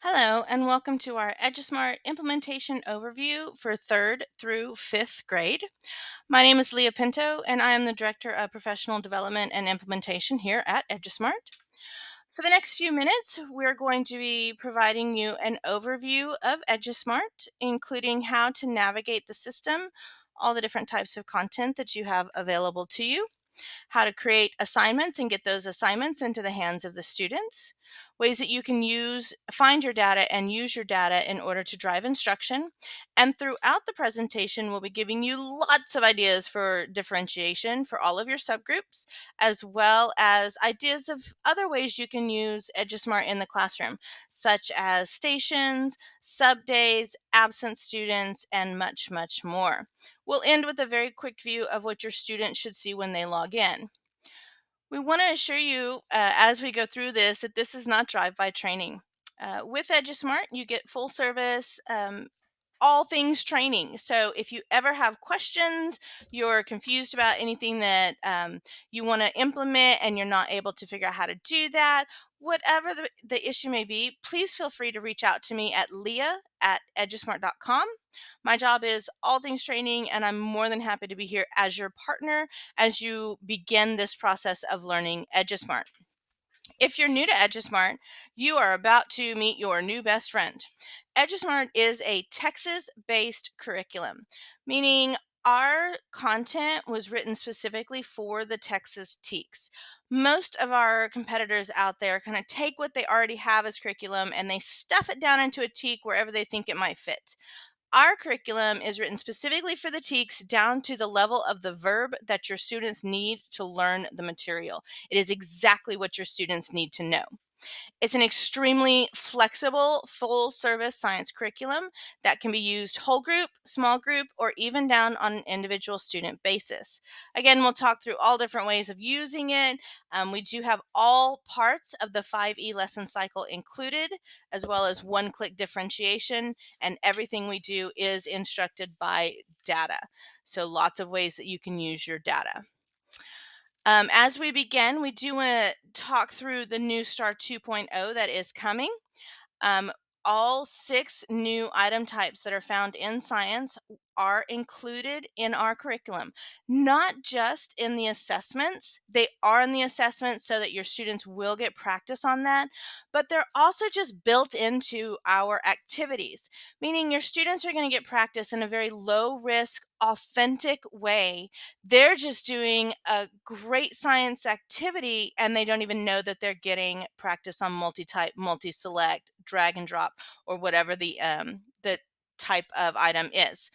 Hello, and welcome to our EduSmart Implementation Overview for 3rd through 5th grade. My name is Leah Pinto, and I am the Director of Professional Development and Implementation here at EduSmart. For the next few minutes, we're going to be providing you an overview of EduSmart, including how to navigate the system, all the different types of content that you have available to you, how to create assignments and get those assignments into the hands of the students, ways that you can find your data and use your data in order to drive instruction. And throughout the presentation, we'll be giving you lots of ideas for differentiation for all of your subgroups, as well as ideas of other ways you can use EduSmart in the classroom, such as stations, sub days, absent students, and much, much more. We'll end with a very quick view of what your students should see when they log in. We want to assure you as we go through this that this is not drive-by training. With EduSmart, you get full service, all things training. So if you ever have questions, you're confused about anything that you want to implement and you're not able to figure out how to do that, whatever the issue may be, please feel free to reach out to me at leah@edusmart.com. My job is all things training, and I'm more than happy to be here as your partner as you begin this process of learning EduSmart. If you're new to EduSmart, you are about to meet your new best friend. EduSmart is a Texas-based curriculum, meaning our content was written specifically for the Texas TEKs. Most of our competitors out there kind of take what they already have as curriculum and they stuff it down into a TEK wherever they think it might fit. Our curriculum is written specifically for the TEKs down to the level of the verb that your students need to learn the material. It is exactly what your students need to know. It's an extremely flexible, full service science curriculum that can be used whole group, small group, or even down on an individual student basis. Again, we'll talk through all different ways of using it. We do have all parts of the 5E lesson cycle included, as well as one-click differentiation, and everything we do is instructed by data. So lots of ways that you can use your data. As we begin, we do want to talk through the new STAR 2.0 that is coming. Um, all 6 new item types that are found in science are included in our curriculum, not just in the assessments. They are in the assessments so that your students will get practice on that, but they're also just built into our activities, meaning your students are going to get practice in a very low risk, authentic way. They're just doing a great science activity and they don't even know that they're getting practice on multi-type, multi-select, drag and drop, or whatever the type of item is.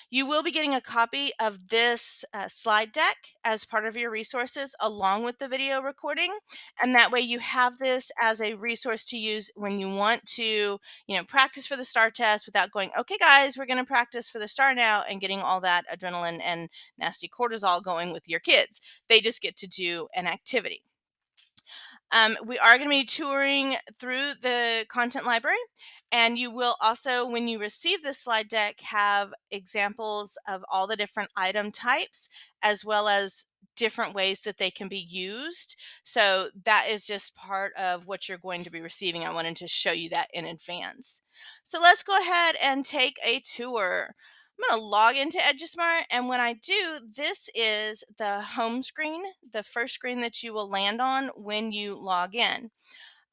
You will be getting a copy of this slide deck as part of your resources along with the video recording, and that way you have this as a resource to use when you want to, practice for the STAR test without going, okay guys, we're going to practice for the STAR now, and getting all that adrenaline and nasty cortisol going with your kids. They just get to do an activity. We are going to be touring through the content library, and you will also, when you receive this slide deck, have examples of all the different item types as well as different ways that they can be used. So that is just part of what you're going to be receiving. I wanted to show you that in advance. So let's go ahead and take a tour. I'm going to log into EduSmart, and when I do, this is the home screen, the first screen that you will land on when you log in.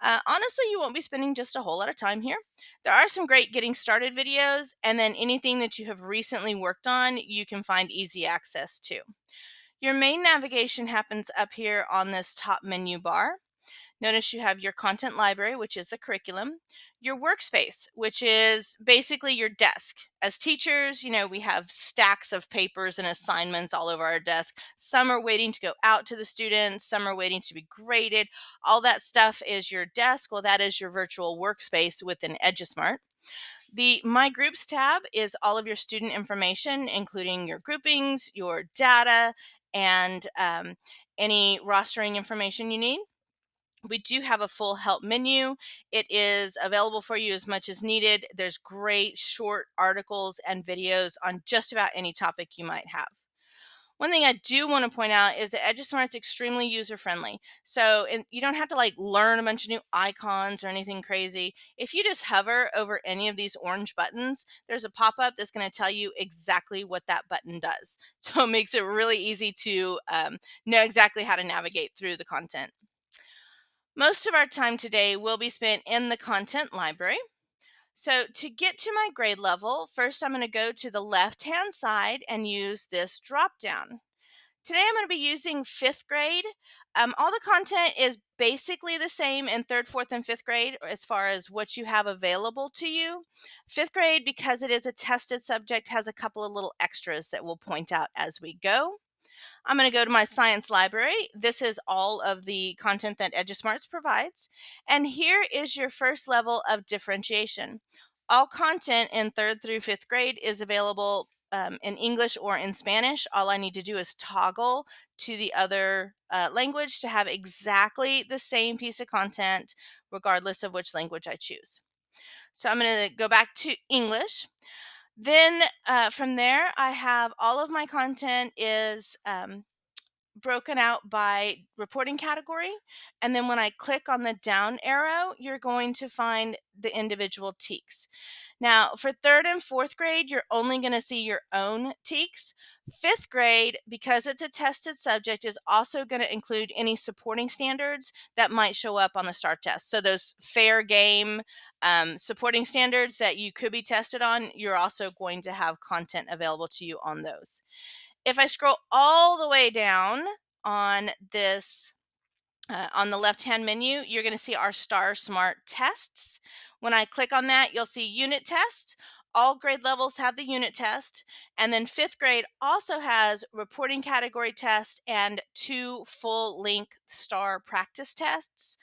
Honestly, you won't be spending just a whole lot of time here. There are some great getting started videos, and then anything that you have recently worked on, you can find easy access to. Your main navigation happens up here on this top menu bar. Notice you have your content library, which is the curriculum, your workspace, which is basically your desk. As teachers, we have stacks of papers and assignments all over our desk. Some are waiting to go out to the students, some are waiting to be graded. All that stuff is your desk. Well, that is your virtual workspace within EduSmart. The My Groups tab is all of your student information, including your groupings, your data, and any rostering information you need. We do have a full help menu. It is available for you as much as needed. There's great short articles and videos on just about any topic you might have. One thing I do want to point out is that EduSmart is extremely user friendly. So you don't have to like learn a bunch of new icons or anything crazy. If you just hover over any of these orange buttons, there's a pop up that's going to tell you exactly what that button does. So it makes it really easy to know exactly how to navigate through the content. Most of our time today will be spent in the content library. So to get to my grade level, first I'm going to go to the left-hand side and use this drop down. Today I'm going to be using fifth grade. All the content is basically the same in third, fourth, and fifth grade as far as what you have available to you. Fifth grade, because it is a tested subject, has a couple of little extras that we'll point out as we go. I'm going to go to my science library. This is all of the content that EduSmarts provides. And here is your first level of differentiation. All content in third through fifth grade is available in English or in Spanish. All I need to do is toggle to the other language to have exactly the same piece of content, regardless of which language I choose. So I'm going to go back to English. Then from there, I have all of my content is broken out by reporting category. And then when I click on the down arrow, you're going to find the individual TEKs. Now, for third and fourth grade, you're only going to see your own TEKs. Fifth grade, because it's a tested subject, is also going to include any supporting standards that might show up on the STAR test. So those fair game supporting standards that you could be tested on, you're also going to have content available to you on those. If I scroll all the way down on this, on the left-hand menu, you're going to see our STAR Smart tests. When I click on that, you'll see unit tests. All grade levels have the unit test. And then fifth grade also has reporting category test and 2 full-length STAR practice tests.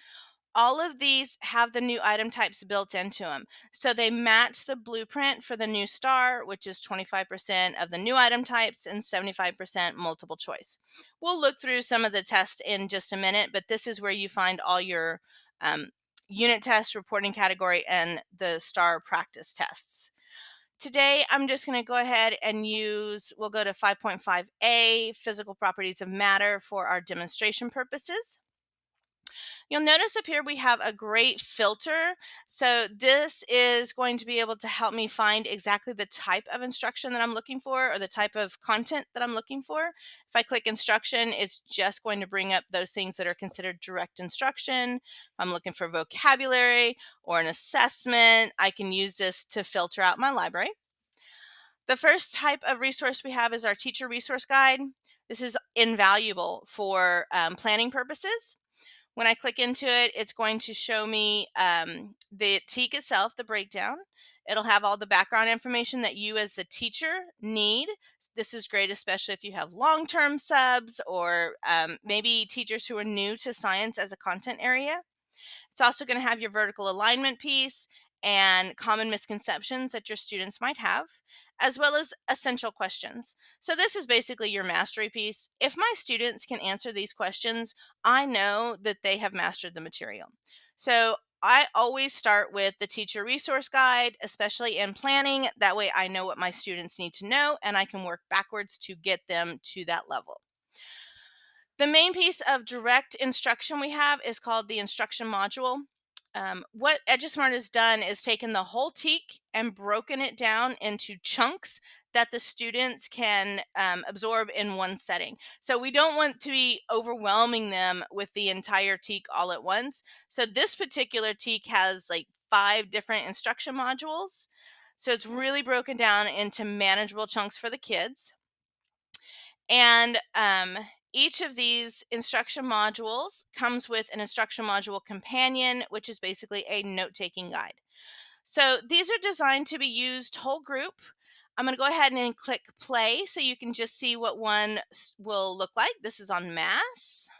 All of these have the new item types built into them. So they match the blueprint for the new STAR, which is 25% of the new item types and 75% multiple choice. We'll look through some of the tests in just a minute, but this is where you find all your unit test, reporting category, and the STAR practice tests. Today, I'm just going to go ahead and we'll go to 5.5a, physical properties of matter for our demonstration purposes. You'll notice up here we have a great filter. So this is going to be able to help me find exactly the type of instruction that I'm looking for or the type of content that I'm looking for. If I click instruction, it's just going to bring up those things that are considered direct instruction. If I'm looking for vocabulary or an assessment, I can use this to filter out my library. The first type of resource we have is our teacher resource guide. This is invaluable for planning purposes. When I click into it, it's going to show me the TEK itself, the breakdown. It'll have all the background information that you as the teacher need. This is great, especially if you have long-term subs or maybe teachers who are new to science as a content area. It's also going to have your vertical alignment piece and common misconceptions that your students might have, as well as essential questions. So this is basically your mastery piece. If my students can answer these questions, I know that they have mastered the material. So I always start with the teacher resource guide, especially in planning. That way I know what my students need to know and I can work backwards to get them to that level. The main piece of direct instruction we have is called the instruction module. What EduSmart has done is taken the whole TEK and broken it down into chunks that the students can absorb in one setting. So we don't want to be overwhelming them with the entire TEK all at once. So this particular TEK has like 5 different instruction modules. So it's really broken down into manageable chunks for the kids. And each of these instruction modules comes with an instruction module companion, which is basically a note-taking guide. So these are designed to be used whole group. I'm going to go ahead and click play so you can just see what one will look like. This is on mass.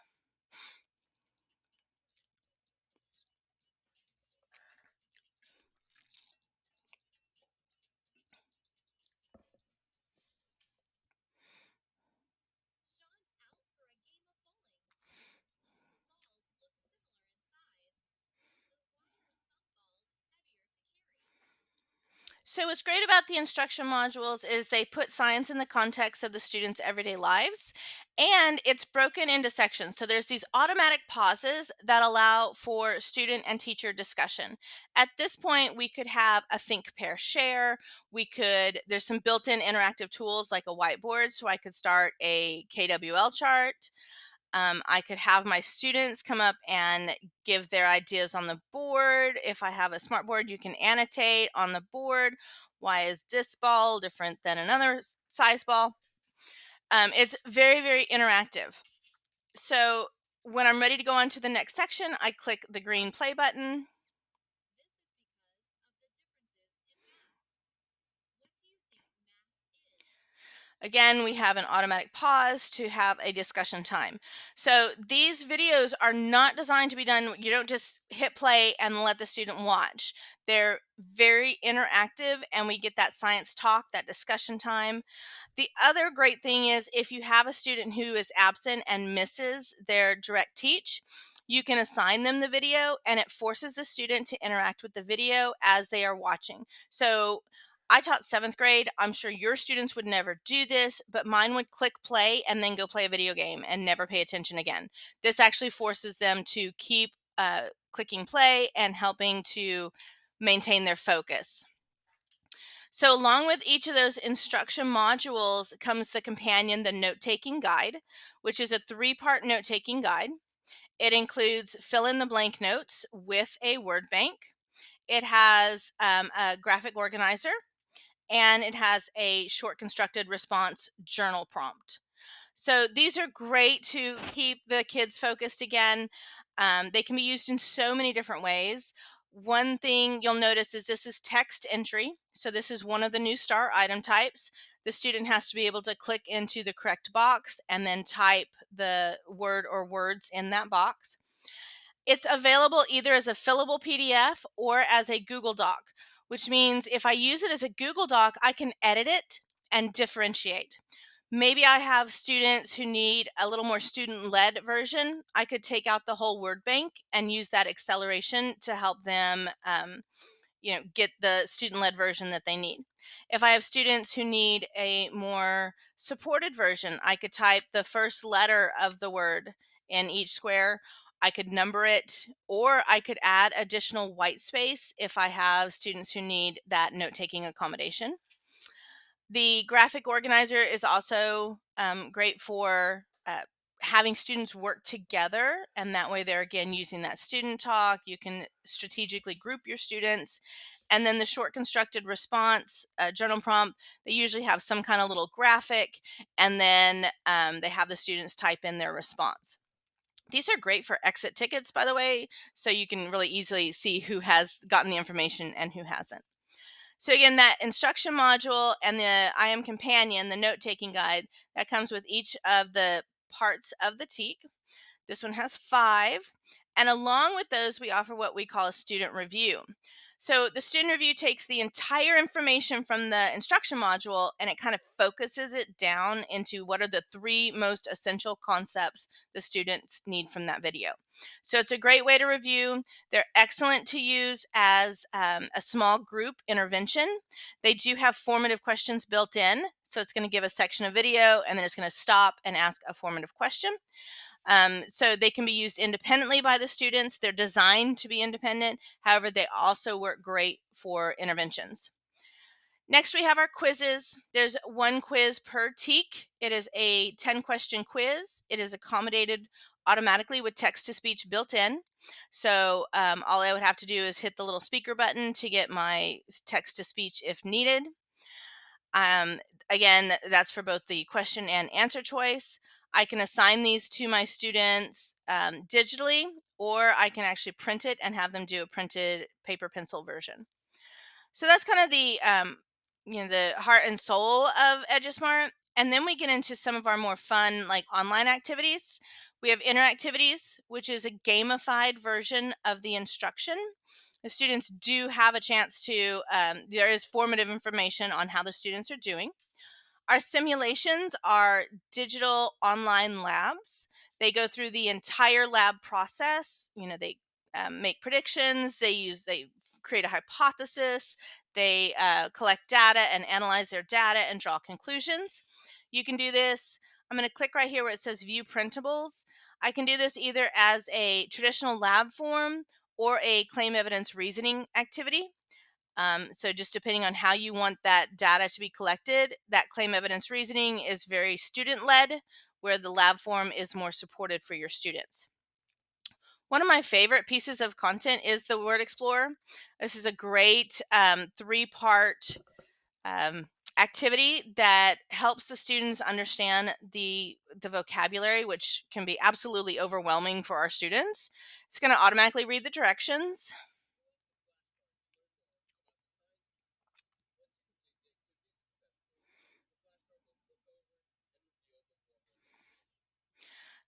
So what's great about the instruction modules is they put science in the context of the students' everyday lives, and it's broken into sections. So there's these automatic pauses that allow for student and teacher discussion. At this point, we could have a think, pair, share. There's some built-in interactive tools like a whiteboard, so I could start a KWL chart. I could have my students come up and give their ideas on the board. If I have a smart board, you can annotate on the board. Why is this ball different than another size ball? It's very, very interactive. So when I'm ready to go on to the next section, I click the green play button. Again, we have an automatic pause to have a discussion time. So these videos are not designed to be done. You don't just hit play and let the student watch. They're very interactive, and we get that science talk, that discussion time. The other great thing is if you have a student who is absent and misses their direct teach, you can assign them the video, and it forces the student to interact with the video as they are watching. So I taught seventh grade. I'm sure your students would never do this, but mine would click play and then go play a video game and never pay attention again. This actually forces them to keep clicking play and helping to maintain their focus. So, along with each of those instruction modules comes the companion, the note taking guide, which is a three-part note taking guide. It includes fill in the blank notes with a word bank. It has a graphic organizer, and it has a short constructed response journal prompt. So these are great to keep the kids focused again. They can be used in so many different ways. One thing you'll notice is this is text entry. So this is one of the new star item types. The student has to be able to click into the correct box and then type the word or words in that box. It's available either as a fillable PDF or as a Google Doc, which means if I use it as a Google Doc, I can edit it and differentiate. Maybe I have students who need a little more student-led version. I could take out the whole word bank and use that acceleration to help them get the student-led version that they need. If I have students who need a more supported version, I could type the first letter of the word in each square. I could number it, or I could add additional white space if I have students who need that note-taking accommodation. The graphic organizer is also great for having students work together, and that way they're again using that student talk. You can strategically group your students. And then the short constructed response journal prompt, they usually have some kind of little graphic, and then they have the students type in their response. These are great for exit tickets, by the way, so you can really easily see who has gotten the information and who hasn't. So again, that instruction module and the I Am Companion, the note-taking guide, that comes with each of the parts of the TEAC. This one has 5. And along with those, we offer what we call a student review. So the student review takes the entire information from the instruction module and it kind of focuses it down into what are the 3 most essential concepts the students need from that video. So it's a great way to review. They're excellent to use as a small group intervention. They do have formative questions built in. So it's going to give a section of video and then it's going to stop and ask a formative question. So they can be used independently by the students. They're designed to be independent. However, they also work great for interventions. Next, we have our quizzes. There's 1 quiz per TEAC. It is a 10-question quiz. It is accommodated automatically with text-to-speech built in. So all I would have to do is hit the little speaker button to get my text-to-speech if needed. Um, Again, that's for both the question and answer choice. I can assign these to my students digitally, or I can actually print it and have them do a printed paper pencil version. So that's kind of the heart and soul of EduSmart. And then we get into some of our more fun, like online activities. We have interactivities, which is a gamified version of the instruction. The students do have a chance to, there is formative information on how the students are doing. Our simulations are digital online labs. They go through the entire lab process. They make predictions. They create a hypothesis. They collect data and analyze their data and draw conclusions. You can do this. I'm going to click right here where it says view printables. I can do this either as a traditional lab form or a claim evidence reasoning activity. So just depending on how you want that data to be collected, that claim evidence reasoning is very student-led, where the lab form is more supported for your students. One of my favorite pieces of content is the Word Explorer. This is a great three-part um, activity that helps the students understand the vocabulary, which can be absolutely overwhelming for our students. It's going to automatically read the directions.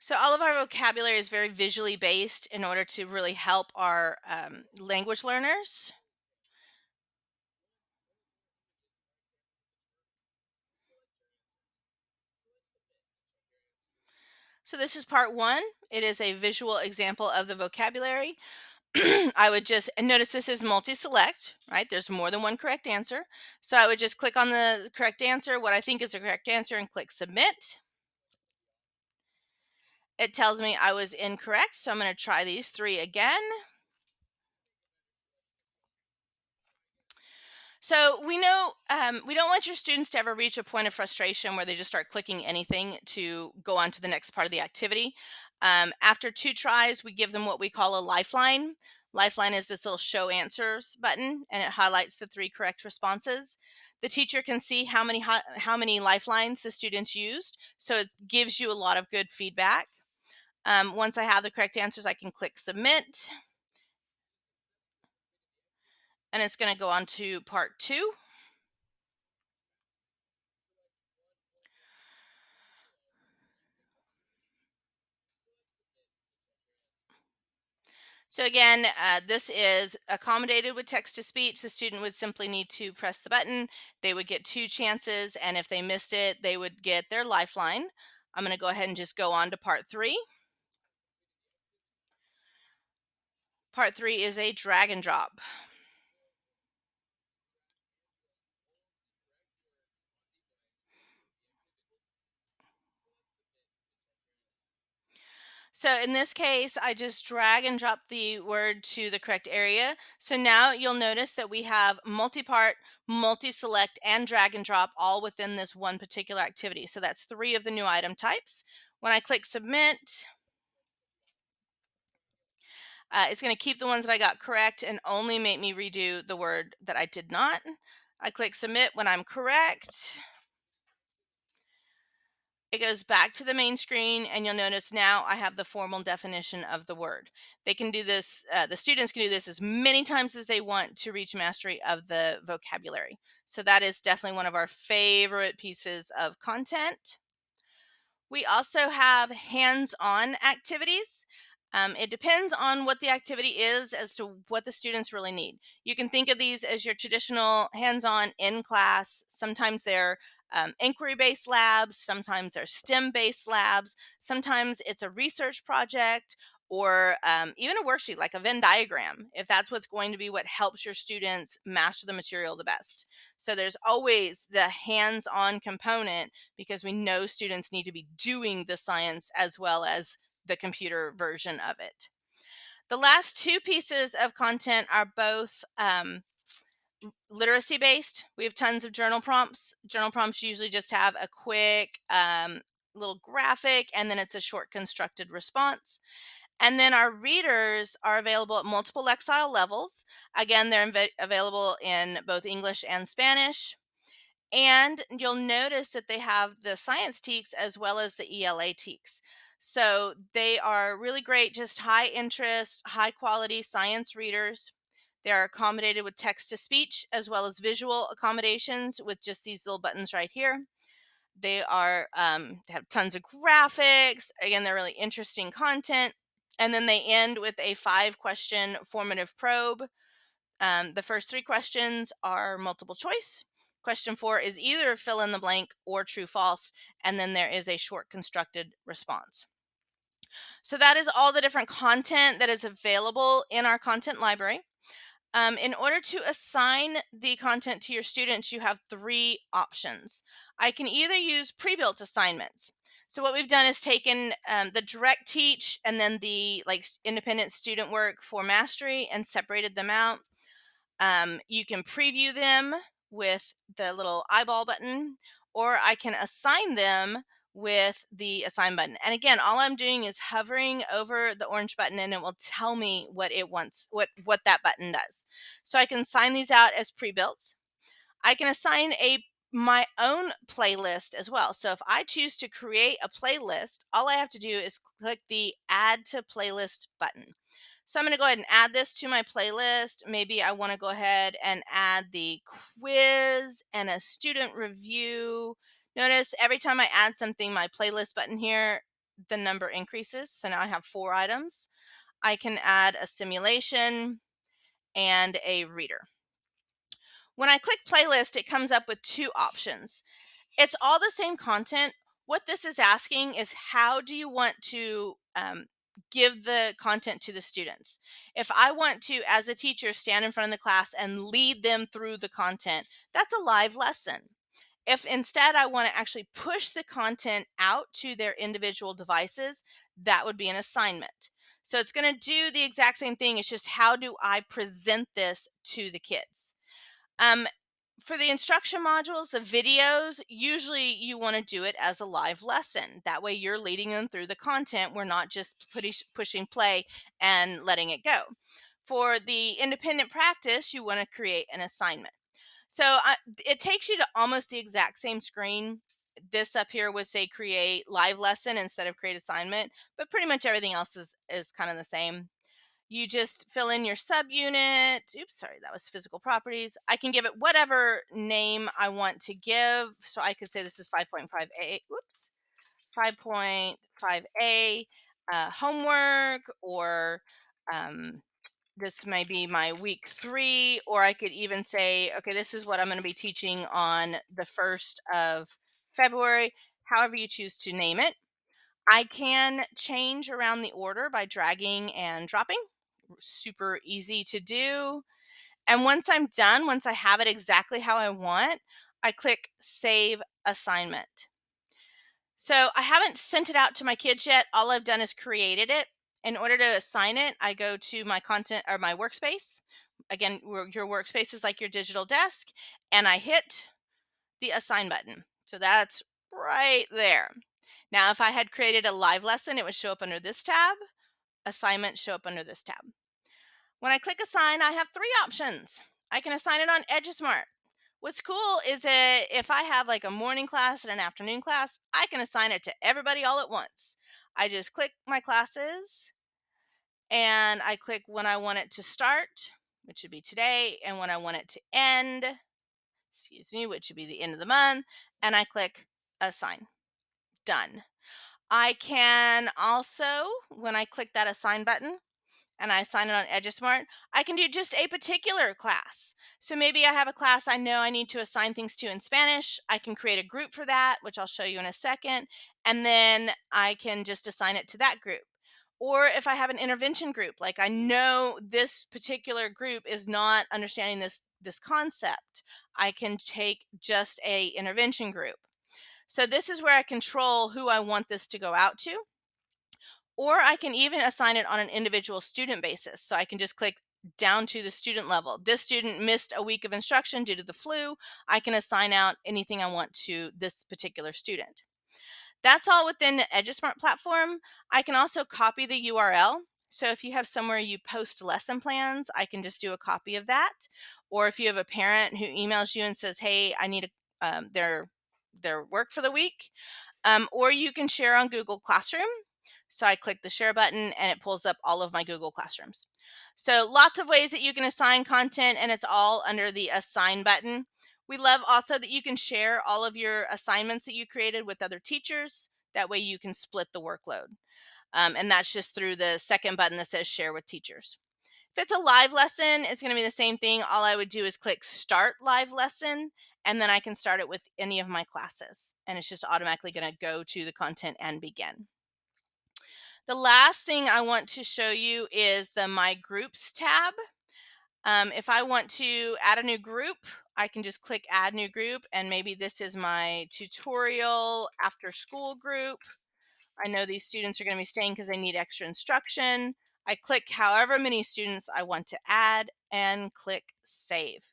So all of our vocabulary is very visually based in order to really help our language learners. So this is part one. It is a visual example of the vocabulary. I would just, and notice this is multi-select, right? There's more than one correct answer. So I would just click on the correct answer, what I think is the correct answer, and click submit. It tells me I was incorrect, so I'm going to try these three again. So we know we don't want your students to ever reach a point of frustration where they just start clicking anything to go on to the next part of the activity. After two tries, we give them what we call a lifeline. Lifeline is this little show answers button, and it highlights the three correct responses. The teacher can see how many lifelines the students used, so it gives you a lot of good feedback. Once I have the correct answers, I can click submit, and it's going to go on to part two. So again, this is accommodated with text to speech. The student would simply need to press the button. They would get two chances, and if they missed it, they would get their lifeline. I'm going to go ahead and just go on to part three. Part three is a drag and drop. So in this case, I just drag and drop the word to the correct area. So now you'll notice that we have multi-part, multi-select, and drag and drop all within this one particular activity. So that's three of the new item types. When I click submit, it's going to keep the ones that I got correct and only make me redo the word that I did not. I click submit when I'm correct. It goes back to the main screen, and you'll notice now I have the formal definition of the word. They can do this, the students can do this as many times as they want to reach mastery of the vocabulary. So that is definitely one of our favorite pieces of content. We also have hands-on activities. It depends on what the activity is as to what the students really need. You can think of these as your traditional hands-on in class. Sometimes they're inquiry-based labs, sometimes they're STEM-based labs, sometimes it's a research project or even a worksheet like a Venn diagram, if that's what's going to be what helps your students master the material the best. So there's always the hands-on component because we know students need to be doing the science as well as the computer version of it. The last two pieces of content are both literacy based. We have tons of journal prompts. Journal prompts usually just have a quick little graphic and then it's a short constructed response. And then our readers are available at multiple lexile levels. Again, they're available in both English and Spanish. And you'll notice that they have the science teaks as well as the ELA teaks. So they are really great, just high interest, high quality science readers. They are accommodated with text to speech as well as visual accommodations with just these little buttons right here. They have tons of graphics. Again, they're really interesting content. And then they end with a 5-question formative probe. The first 3 questions are multiple choice. Question 4 is either fill in the blank or true false, and then there is a short constructed response. So that is all the different content that is available in our content library. In order to assign the content to your students, you have three options. I can either use pre-built assignments. So what we've done is taken the direct teach and then the independent student work for mastery and separated them out. You can preview them with the little eyeball button, or I can assign them with the assign button. And again, all I'm doing is hovering over the orange button and it will tell me what it wants, what that button does. So I can assign these out as pre-built. I can assign my own playlist as well. So if I choose to create a playlist, all I have to do is click the add to playlist button. So I'm going to go ahead and add this to my playlist. Maybe I want to go ahead and add the quiz and a student review. Notice every time I add something, my playlist button here, the number increases. So now I have 4 items. I can add a simulation and a reader. When I click playlist, it comes up with 2 options. It's all the same content. What this is asking is how do you want to give the content to the students? If I want to, as a teacher, stand in front of the class and lead them through the content, that's a live lesson. If instead I want to actually push the content out to their individual devices, that would be an assignment. So it's going to do the exact same thing. It's just how do I present this to the kids? Um, for the instruction modules, the videos, usually you want to do it as a live lesson. That way you're leading them through the content. We're not just pushing play and letting it go. For the independent practice, you want to create an assignment. So it takes you to almost the exact same screen. This up here would say create live lesson instead of create assignment, but pretty much everything else is kind of the same. You just fill in your subunit. Oops, sorry, that was physical properties. I can give it whatever name I want to give. So I could say this is 5.5A. Whoops, 5.5A homework, or this may be my week 3, or I could even say, okay, this is what I'm going to be teaching on the 1st of February, however you choose to name it. I can change around the order by dragging and dropping. Super easy to do. And once I'm done, once I have it exactly how I want, I click Save Assignment. So I haven't sent it out to my kids yet. All I've done is created it. In order to assign it, I go to my content or my workspace. Again, your workspace is like your digital desk, and I hit the assign button. So that's right there. Now, if I had created a live lesson, it would show up under this tab. Assignments show up under this tab. When I click assign, I have 3 options. I can assign it on EduSmart. What's cool is that if I have like a morning class and an afternoon class, I can assign it to everybody all at once. I just click my classes and I click when I want it to start, which would be today, and when I want it to end, excuse me, which would be the end of the month, and I click assign. Done. I can also, when I click that assign button, and I assign it on EduSmart, I can do just a particular class. So maybe I have a class I know I need to assign things to in Spanish. I can create a group for that, which I'll show you in a second, and then I can just assign it to that group. Or if I have an intervention group, like I know this particular group is not understanding this concept, I can take just a intervention group. So this is where I control who I want this to go out to. Or I can even assign it on an individual student basis. So I can just click down to the student level. This student missed a week of instruction due to the flu. I can assign out anything I want to this particular student. That's all within the EduSmart platform. I can also copy the URL. So if you have somewhere you post lesson plans, I can just do a copy of that. Or if you have a parent who emails you and says, hey, I need their work for the week. Or you can share on Google Classroom. So I click the share button and it pulls up all of my Google Classrooms. So lots of ways that you can assign content, and it's all under the assign button. We love also that you can share all of your assignments that you created with other teachers. That way you can split the workload. And that's just through the second button that says share with teachers. If it's a live lesson, it's going to be the same thing. All I would do is click start live lesson, and then I can start it with any of my classes. And it's just automatically going to go to the content and begin. The last thing I want to show you is the My Groups tab. If I want to add a new group, I can just click add new group, and maybe this is my tutorial after school group. I know these students are going to be staying because they need extra instruction. I click however many students I want to add and click save.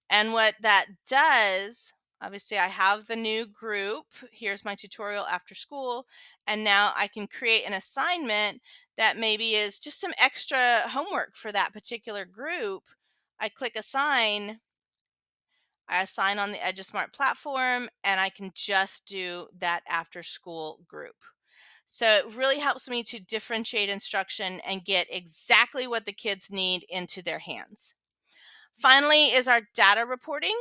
And what that does, obviously I have the new group. Here's my tutorial after school. And now I can create an assignment that maybe is just some extra homework for that particular group. I click assign. I assign on the EduSmart platform, and I can just do that after school group. So it really helps me to differentiate instruction and get exactly what the kids need into their hands. Finally is our data reporting.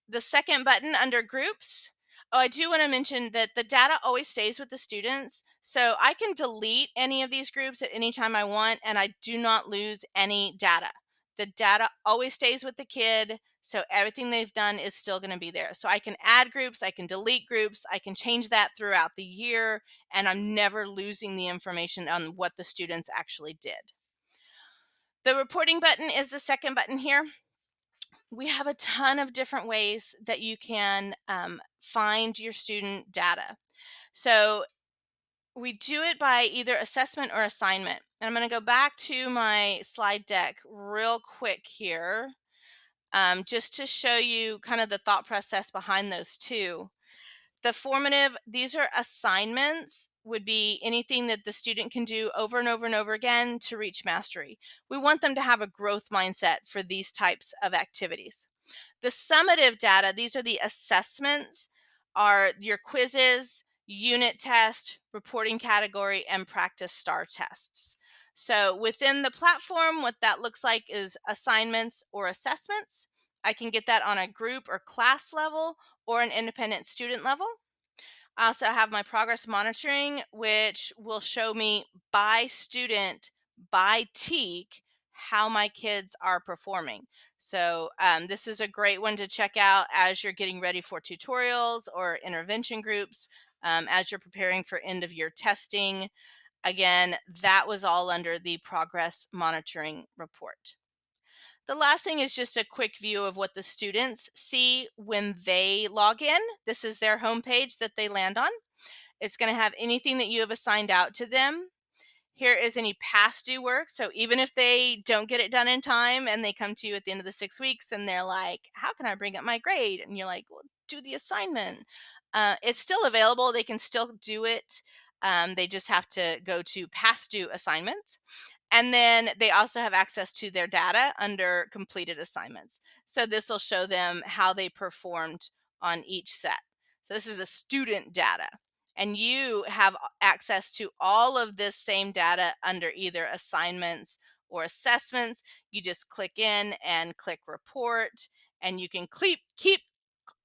The second button under groups. Oh, I do want to mention that the data always stays with the students. So I can delete any of these groups at any time I want, and I do not lose any data. The data always stays with the kid. So everything they've done is still going to be there. So I can add groups, I can delete groups, I can change that throughout the year, and I'm never losing the information on what the students actually did. The reporting button is the second button here. We have a ton of different ways that you can find your student data. So we do it by either assessment or assignment. And I'm going to go back to my slide deck real quick here, just to show you kind of the thought process behind those two. The formative, these are assignments, would be anything that the student can do over and over and over again to reach mastery. We want them to have a growth mindset for these types of activities. The summative data, these are the assessments, are your quizzes, unit test, reporting category, and practice star tests. So within the platform, what that looks like is assignments or assessments. I can get that on a group or class level or an independent student level. I also have my progress monitoring, which will show me by student, by TEAC, how my kids are performing. So this is a great one to check out as you're getting ready for tutorials or intervention groups, as you're preparing for end of year testing. Again, that was all under the progress monitoring report. The last thing is just a quick view of what the students see when they log in. This is their homepage that they land on. It's going to have anything that you have assigned out to them. Here is any past due work. So even if they don't get it done in time and they come to you at the end of the 6 weeks and they're like, how can I bring up my grade? And you're like, well, do the assignment. It's still available. They can still do it. They just have to go to past due assignments. And then they also have access to their data under completed assignments. So this will show them how they performed on each set. So this is a student data. And you have access to all of this same data under either assignments or assessments. You just click in and click report, and you can keep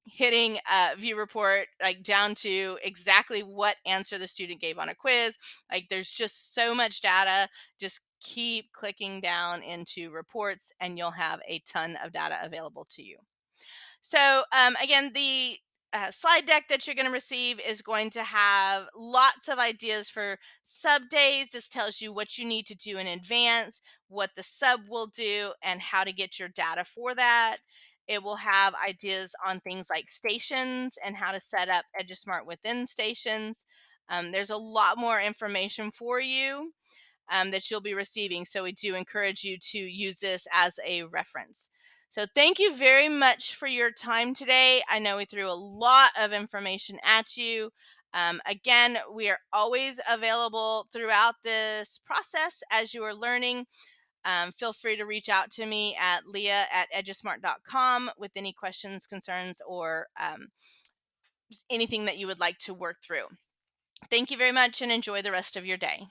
hitting view report, like down to exactly what answer the student gave on a quiz. Like there's just so much data. Just keep clicking down into reports and you'll have a ton of data available to you. So again, the slide deck that you're going to receive is going to have lots of ideas for sub days. This tells you what you need to do in advance, what the sub will do, and how to get your data for that. It will have ideas on things like stations and how to set up EduSmart within stations. There's a lot more information for you that you'll be receiving. So we do encourage you to use this as a reference. So thank you very much for your time today. I know we threw a lot of information at you. Again, we are always available throughout this process as you are learning. Feel free to reach out to me at leah@edusmart.com with any questions, concerns, or anything that you would like to work through. Thank you very much and enjoy the rest of your day.